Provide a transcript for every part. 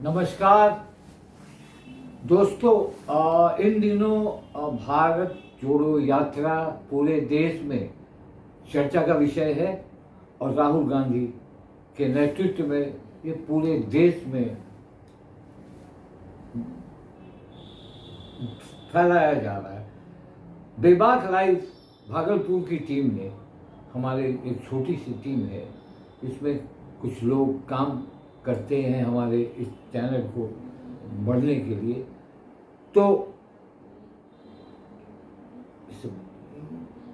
नमस्कार दोस्तों, इन दिनों भारत जोड़ो यात्रा पूरे देश में चर्चा का विषय है और राहुल गांधी के नेतृत्व में ये पूरे देश में फैलाया जा रहा है। बेबाक लाइव भागलपुर की टीम ने, हमारे एक छोटी सी टीम है, इसमें कुछ लोग काम करते हैं हमारे इस चैनल को बढ़ने के लिए। तो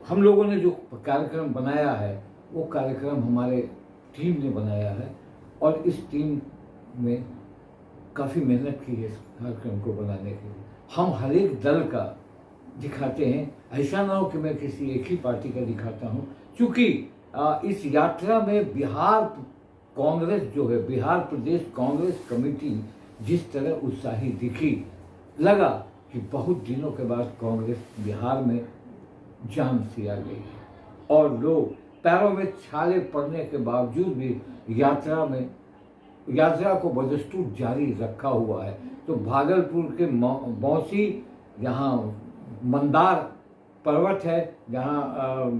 हम लोगों ने जो कार्यक्रम बनाया है वो कार्यक्रम हमारे टीम ने बनाया है और इस टीम में काफ़ी मेहनत की है इस कार्यक्रम को बनाने के लिए। हम हर एक दल का दिखाते हैं, ऐसा ना हो कि मैं किसी एक ही पार्टी का दिखाता हूँ, क्योंकि इस यात्रा में बिहार कांग्रेस जो है, बिहार प्रदेश कांग्रेस कमेटी जिस तरह उत्साही दिखी, लगा कि बहुत दिनों के बाद कांग्रेस बिहार में जान सी आ गई है और लोग पैरों में छाले पड़ने के बावजूद भी यात्रा को बदस्तूर जारी रखा हुआ है। तो भागलपुर के मौसी, जहाँ मंदार पर्वत है, जहाँ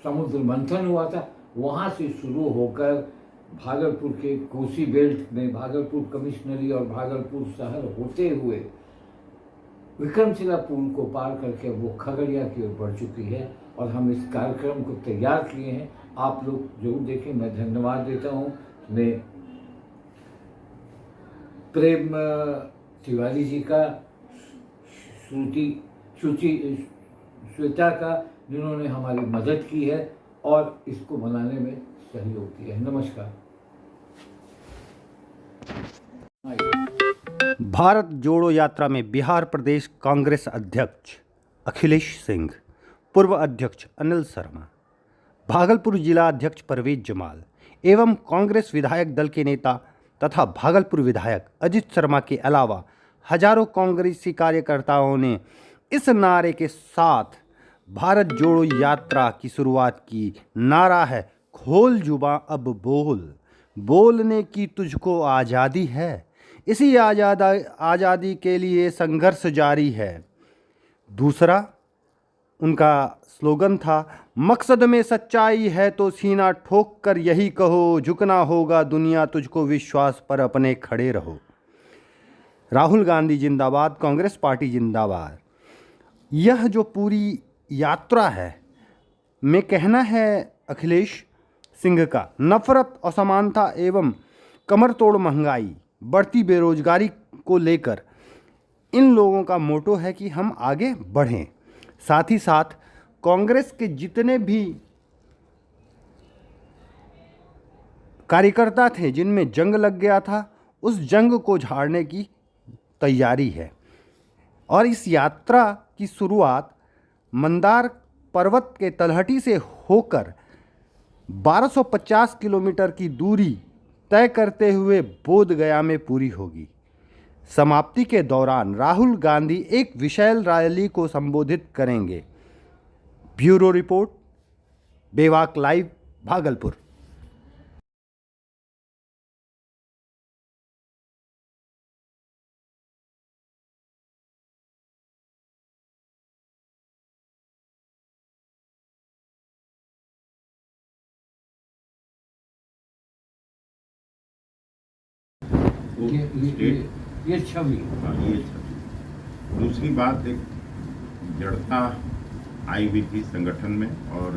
समुद्र मंथन हुआ था, वहाँ से शुरू होकर भागलपुर के कोसी बेल्ट में भागलपुर कमिश्नरी और भागलपुर शहर होते हुए विक्रमशिला पुल को पार करके वो खगड़िया की ओर बढ़ चुकी है और हम इस कार्यक्रम को तैयार किए हैं। आप लोग जरूर देखें। मैं धन्यवाद देता हूँ मैं प्रेम तिवारी जी का, श्वेता का, जिन्होंने हमारी मदद की है और इसको बनाने में सहयोग किया है। नमस्कार। भारत जोड़ो यात्रा में बिहार प्रदेश कांग्रेस अध्यक्ष अखिलेश सिंह, पूर्व अध्यक्ष अनिल शर्मा, भागलपुर जिला अध्यक्ष परवेज जमाल एवं कांग्रेस विधायक दल के नेता तथा भागलपुर विधायक अजित शर्मा के अलावा हजारों कांग्रेसी कार्यकर्ताओं ने इस नारे के साथ भारत जोड़ो यात्रा की शुरुआत की। नारा है, खोल जुबां अब बोल, बोलने की तुझको आज़ादी है, इसी आज़ादी के लिए संघर्ष जारी है। दूसरा उनका स्लोगन था, मकसद में सच्चाई है तो सीना ठोक कर यही कहो, झुकना होगा दुनिया तुझको, विश्वास पर अपने खड़े रहो। राहुल गांधी जिंदाबाद, कांग्रेस पार्टी जिंदाबाद। यह जो पूरी यात्रा है में कहना है अखिलेश सिंह का, नफरत, असमानता एवं कमर तोड़ महंगाई, बढ़ती बेरोजगारी को लेकर इन लोगों का मोटो है कि हम आगे बढ़ें। साथ ही साथ कांग्रेस के जितने भी कार्यकर्ता थे जिनमें जंग लग गया था, उस जंग को झाड़ने की तैयारी है। और इस यात्रा की शुरुआत मंदार पर्वत के तलहटी से होकर 1250 किलोमीटर की दूरी तय करते हुए बोध गया में पूरी होगी। समाप्ति के दौरान राहुल गांधी एक विशाल रैली को संबोधित करेंगे। ब्यूरो रिपोर्ट, बेबाक लाइव, भागलपुर। ये छवि। हाँ, ये छवि। दूसरी बात, एक जड़ता आई हुई थी संगठन में और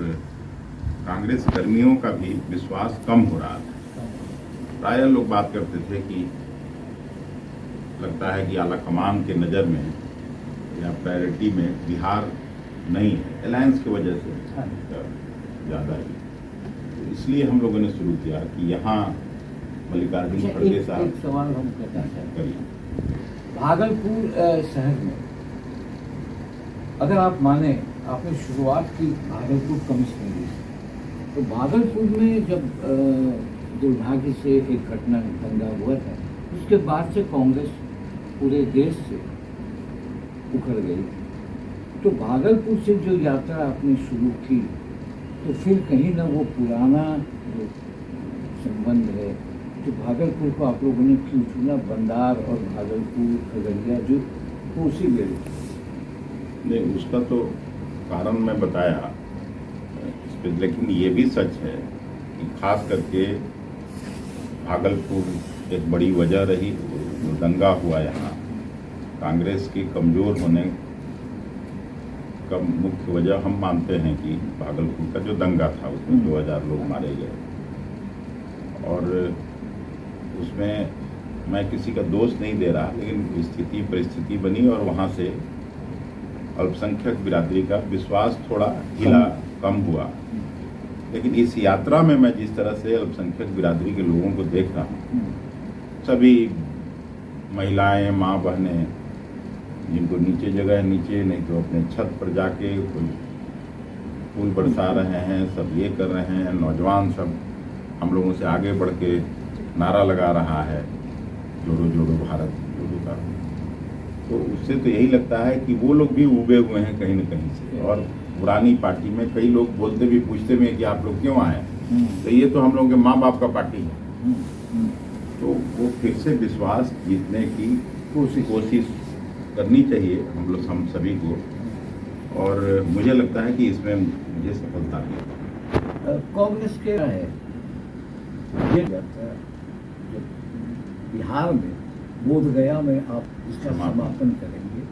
कांग्रेस कर्मियों का भी विश्वास कम हो रहा था। प्राय लोग बात करते थे कि लगता है कि आला कमान के नज़र में या प्रायोरिटी में बिहार नहीं है, अलायंस की वजह से ज़्यादा ही। तो इसलिए हम लोगों ने शुरू किया कि यहाँ मल्लिकार्जुन खड़गे साहब। एक सवाल हम करना चाहते हैं। भागलपुर शहर में अगर आप माने, आपने शुरुआत की भागलपुर कमिश्नरी से, तो भागलपुर में जब दुर्भाग्य से एक घटना दंगा हुआ था, उसके बाद से कांग्रेस पूरे देश से उखड़ गई। तो भागलपुर से जो यात्रा आपने शुरू की, तो फिर कहीं ना वो पुराना जो संबंध है तो भागलपुर को आप लोगों ने क्यों चुना? बंदार और भागलपुर खगड़िया जो कोसी बेल्ट, नहीं, उसका तो कारण मैं बताया इस पे, लेकिन ये भी सच है कि खास करके भागलपुर एक बड़ी वजह रही, जो दंगा हुआ यहाँ कांग्रेस के कमज़ोर होने का मुख्य वजह हम मानते हैं कि भागलपुर का जो दंगा था उसमें 2000 लोग मारे गए। और उसमें मैं किसी का दोष नहीं दे रहा, लेकिन स्थिति परिस्थिति बनी और वहाँ से अल्पसंख्यक बिरादरी का विश्वास थोड़ा हिला, कम हुआ। लेकिन इस यात्रा में मैं जिस तरह से अल्पसंख्यक बिरादरी के लोगों को देख रहा हूँ, सभी महिलाएं, माँ बहनें, जिनको नीचे जगह है नीचे, नहीं तो अपने छत पर जाके फूल बरसा रहे हैं, सब ये कर रहे हैं। नौजवान सब हम लोगों से आगे बढ़ के नारा लगा रहा है, जोड़ो जोड़ो भारत जोड़ो का। तो उससे तो यही लगता है कि वो लोग भी उबे हुए हैं कहीं न कहीं से। और पुरानी पार्टी में कई लोग बोलते भी, पूछते भी कि आप लोग क्यों आए, तो ये तो हम लोगों के माँ बाप का पार्टी है। तो वो फिर से विश्वास जीतने की कोशिश करनी चाहिए हम सभी को। और मुझे लगता है कि इसमें मुझे सफलता मिली। कांग्रेस के है ये जाता है जब बिहार में बोधगया में आप इसका समापन करेंगे,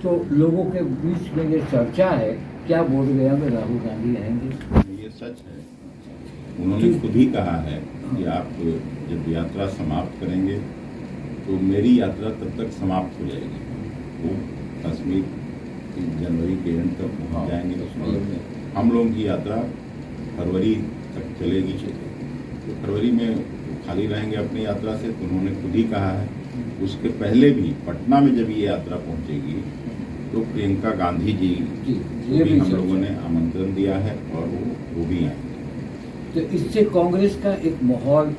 तो लोगों के बीच में ये चर्चा है क्या बोधगया में राहुल गांधी आएंगे? ये सच है, उन्होंने खुद ही कहा है कि आप जब यात्रा समाप्त करेंगे तो मेरी यात्रा तब तक समाप्त हो जाएगी। वो कश्मीर जनवरी के एंड तक पहुँच जाएंगे, उसमें हम लोगों की यात्रा फरवरी तक चलेगी। तो फरवरी में खाली रहेंगे अपनी यात्रा से, तो उन्होंने खुद ही कहा है। उसके पहले भी पटना में जब ये यात्रा पहुंचेगी तो प्रियंका गांधी जी ये भी हम लोगों ने आमंत्रण दिया है और वो भी आएंगे। तो इससे कांग्रेस का एक माहौल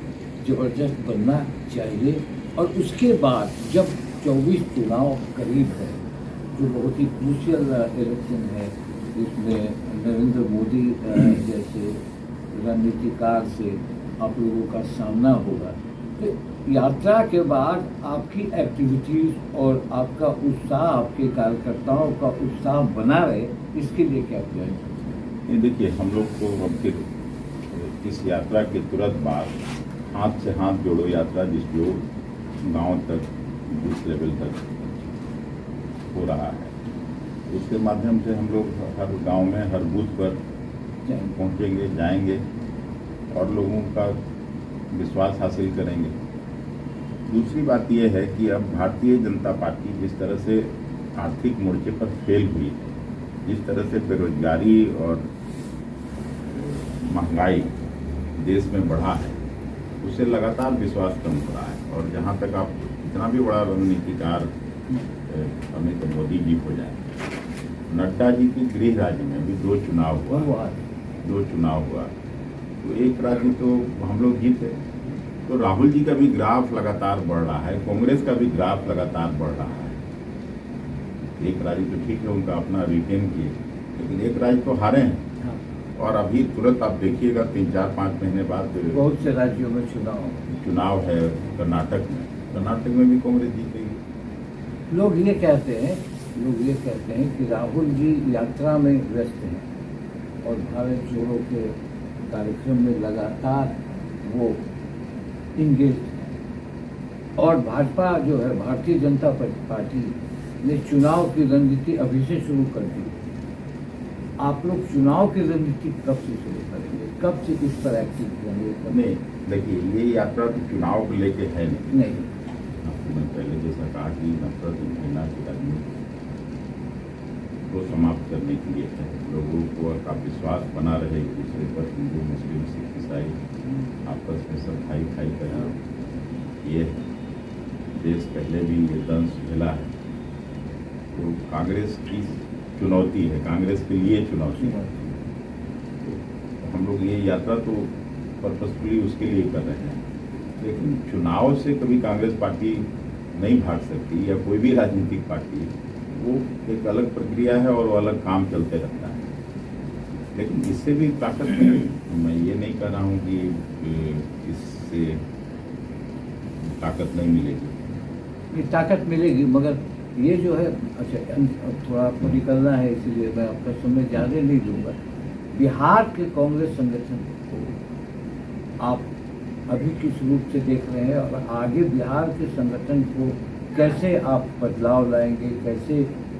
जबरदस्त बनना चाहिए। और उसके बाद जब 24 चुनाव करीब है, जो बहुत ही क्रूशियल इलेक्शन है, इसमें नरेंद्र मोदी जैसे रणनीतिकार से आप लोगों का सामना होगा, तो यात्रा के बाद आपकी एक्टिविटीज और आपका उत्साह, आपके कार्यकर्ताओं का उत्साह बना रहे, इसके लिए क्या किया जाए? ये देखिए, हम लोग को अब फिर इस यात्रा के तुरंत बाद हाथ से हाथ जोड़ो यात्रा जो गांव तक, बूथ लेवल तक हो रहा है, उसके माध्यम से हम लोग हर गांव में, हर बूथ पर पहुंचेंगे, जाएंगे और लोगों का विश्वास हासिल करेंगे। दूसरी बात यह है कि अब भारतीय जनता पार्टी जिस तरह से आर्थिक मोर्चे पर फेल हुई है, जिस तरह से बेरोजगारी और महंगाई देश में बढ़ा है, उससे लगातार विश्वास कम हो रहा है। और जहाँ तक आप इतना भी बड़ा रणनीतिकार अमित मोदी जी हो जाए, नड्डा जी के गृह राज्य में भी 2 चुनाव हुआ, तो एक राज्य तो हम लोग जीते। तो राहुल जी का भी ग्राफ लगातार बढ़ रहा है, कांग्रेस का भी ग्राफ लगातार बढ़ रहा है। एक राज्य तो ठीक है, उनका अपना रिटेन किए, लेकिन एक राज्य तो हारे हैं। और अभी तुरंत आप देखिएगा 3-4-5 महीने बाद बहुत से राज्यों में चुनाव है। कर्नाटक में भी कांग्रेस जीतेगी। लोग ये कहते हैं कि राहुल जी यात्रा में व्यस्त हैं और भारत जोड़ो के कार्यक्रम में लगातार वो इंगेज हैं। और भाजपा जो है, भारतीय जनता पार्टी ने चुनाव की रणनीति अभी से शुरू कर दी। आप लोग चुनाव की रणनीति कब से शुरू करेंगे, कब से इस पर एक्टिव करेंगे? नहीं, देखिए, ये यात्रा तो चुनाव को लेके है नहीं। आपको मैं पहले जैसा कहा कि नफरत घृणा की राजनीति को समाप्त करने के लिए है। लोगों को का विश्वास बना रहे एक दूसरे पर, हिंदू मुस्लिम सिख ईसाई आपस में सब भाई करें। ये देश पहले भी ये दंश झेला है, तो कांग्रेस की चुनौती है, कांग्रेस के लिए चुनौती है। तो हम लोग ये यात्रा तो पर्पसफुली उसके लिए कर रहे हैं, लेकिन चुनाव से कभी कांग्रेस पार्टी नहीं भाग सकती या कोई भी राजनीतिक पार्टी। वो एक अलग प्रक्रिया है और वो अलग काम चलते रहता है। लेकिन इससे भी ताकत है। मैं ये नहीं कह रहा हूँ कि इससे ताकत नहीं मिलेगी। ये ताकत मिलेगी, मगर ये जो है, अच्छा अब थोड़ा आपको निकलना है, इसलिए मैं आपका समय ज़्यादा नहीं लूँगा। बिहार के कांग्रेस संगठन को आप अभी किस रूप से देख रहे हैं, और आगे बिहार के संगठन को कैसे आप बदलाव लाएंगे, कैसे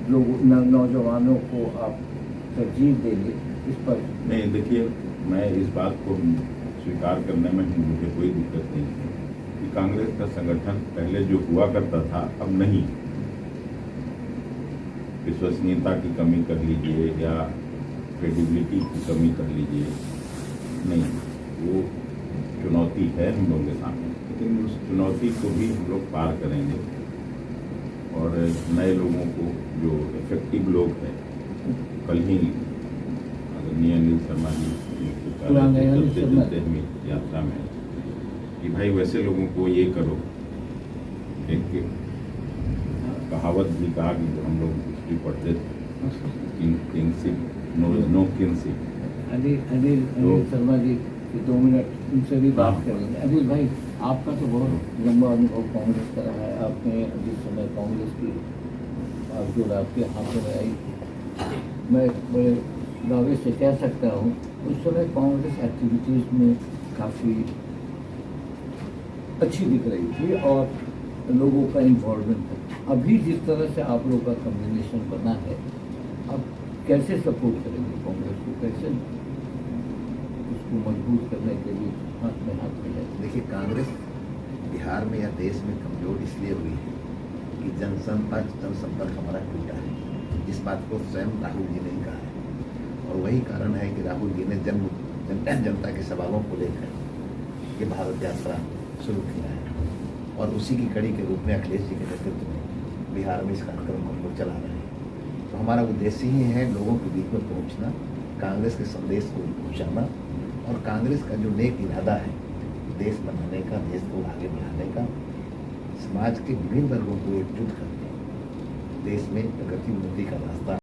नौजवानों को आप तरजीह देंगे, इस पर? नहीं, देखिए, मैं इस बात को स्वीकार करने में मुझे कोई दिक्कत नहीं है कि कांग्रेस का संगठन पहले जो हुआ करता था अब नहीं। विश्वसनीयता की कमी कर लीजिए या क्रेडिबिलिटी की कमी कर लीजिए, नहीं, वो चुनौती है हम लोगों के सामने, लेकिन उस चुनौती को भी हम लोग पार करेंगे और नए लोगों को, जो इफेक्टिव लोग हैं, कल ही आदरणीय अनिल शर्मा जी चलते हमें यात्रा में कि भाई वैसे लोगों को ये करो, एक कहावत भी कहा कि जो हम लोग हिस्ट्री पढ़ते थे, kingship no kingship. Anil Sharma ji 2 minute उनसे भी बात करेंगे। अनिल भाई, आपका तो बहुत लंबा अनुभव कांग्रेस का रहा है। आपने जिस समय कांग्रेस की जो आपके हाथों में आई, मैं बड़े दावे से कह सकता हूँ, उस समय कांग्रेस एक्टिविटीज़ में काफ़ी अच्छी दिख रही थी और लोगों का इन्वॉल्वमेंट था। अभी जिस तरह से आप लोगों का कम्बिनेशन बना है, अब कैसे सपोर्ट करेंगे कांग्रेस को, कैसे उसको मजबूत करने के लिए हाथ में हाथ मिलाए? देखिए, कांग्रेस बिहार में या देश में कमजोर इसलिए हुई है कि जनसंपर्क हमारा टूटा है। इस बात को स्वयं राहुल जी ने ही कहा है, और वही कारण है कि राहुल जी ने जनता के सवालों को लेकर ये भारत यात्रा शुरू किया है, और उसी की कड़ी के रूप में अखिलेश जी के नेतृत्व में बिहार में इस कार्यक्रम को हम लोग चला रहे हैं। तो हमारा उद्देश्य ही है लोगों के बीच में पहुँचना, कांग्रेस के संदेश को पहुँचाना, और कांग्रेस का जो नेक इरादा है देश बनाने का, देश को आगे बढ़ाने का, समाज के विभिन्न वर्गों को एकजुट करके देश में प्रगति उन्नति का रास्ता